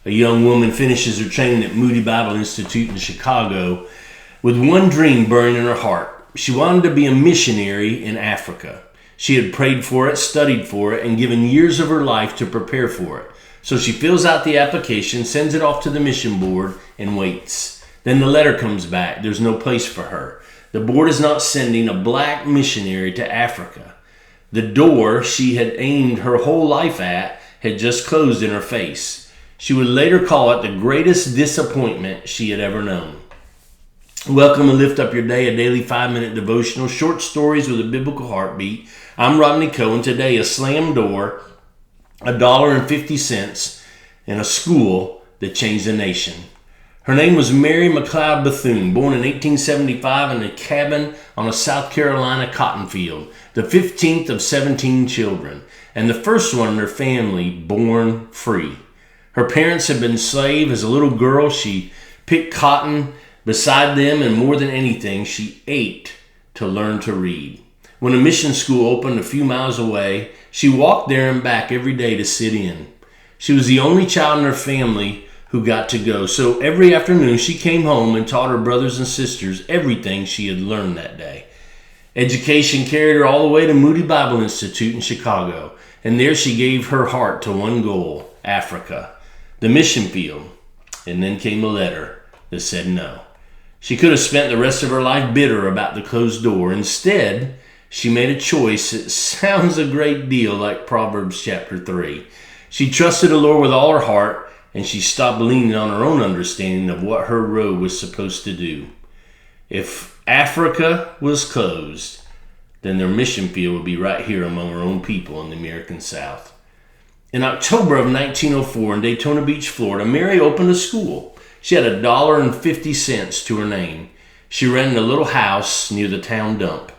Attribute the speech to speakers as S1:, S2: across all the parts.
S1: A young woman finishes her training at Moody Bible Institute in Chicago with one dream burning in her heart. She wanted to be a missionary in Africa. She had prayed for it, studied for it, and given years of her life to prepare for it. So she fills out the application, sends it off to the mission board, and waits. Then the letter comes back. There's no place for her. The board is not sending a black missionary to Africa. The door she had aimed her whole life at had just closed in her face. She would later call it the greatest disappointment she had ever known. Welcome and Lift Up Your Day, a daily 5-minute devotional, short stories with a biblical heartbeat. I'm Rodney Coe, and today a slam door, $1.50, in a school that changed a nation. Her name was Mary McLeod Bethune, born in 1875 in a cabin on a South Carolina cotton field, the 15th of 17 children, and the first one in her family born free. Her parents had been slaves. As a little girl, she picked cotton beside them, and more than anything, she ached to learn to read. When a mission school opened a few miles away, she walked there and back every day to sit in. She was the only child in her family who got to go, so every afternoon she came home and taught her brothers and sisters everything she had learned that day. Education carried her all the way to Moody Bible Institute in Chicago, and there she gave her heart to one goal: Africa, the mission field. And then came a letter that said no. She could have spent the rest of her life bitter about the closed door. Instead, she made a choice that sounds a great deal like Proverbs chapter 3. She trusted the Lord with all her heart, and she stopped leaning on her own understanding of what her road was supposed to do. If Africa was closed, then their mission field would be right here among her own people in the American South. In October of 1904 in Daytona Beach, Florida, Mary opened a school. She had $1.50 to her name. She rented a little house near the town dump.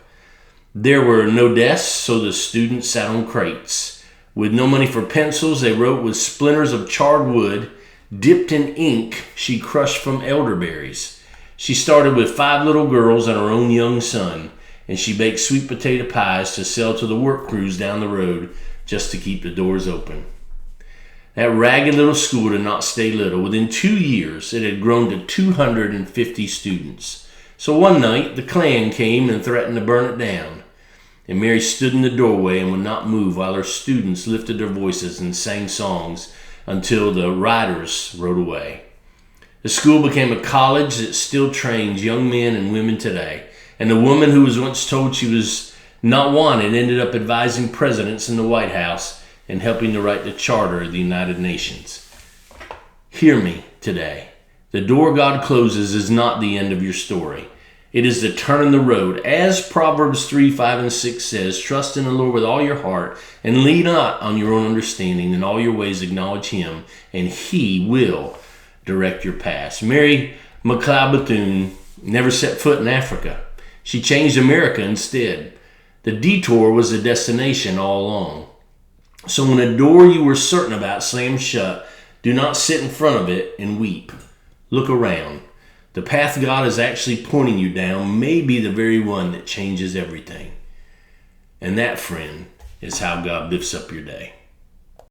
S1: There were no desks, so the students sat on crates. With no money for pencils, they wrote with splinters of charred wood, dipped in ink she crushed from elderberries. She started with 5 little girls and her own young son, and she baked sweet potato pies to sell to the work crews down the road just to keep the doors open. That ragged little school did not stay little. Within 2 years, it had grown to 250 students. So one night, the Klan came and threatened to burn it down. And Mary stood in the doorway and would not move while her students lifted their voices and sang songs until the rioters rode away. The school became a college that still trains young men and women today. And the woman who was once told she was not wanted ended up advising presidents in the White House and helping to write the Charter of the United Nations. Hear me today. The door God closes is not the end of your story. It is the turn in the road. As Proverbs 3, 5, and 6 says, trust in the Lord with all your heart and lean not on your own understanding. In all your ways acknowledge Him, and He will direct your paths. Mary McLeod Bethune never set foot in Africa. She changed America instead. The Detour was the destination all along. So when a door you were certain about slams shut, do not sit in front of it and weep. Look around. The path God is actually pointing you down may be the very one that changes everything. And that, friend, is how God lifts up your day.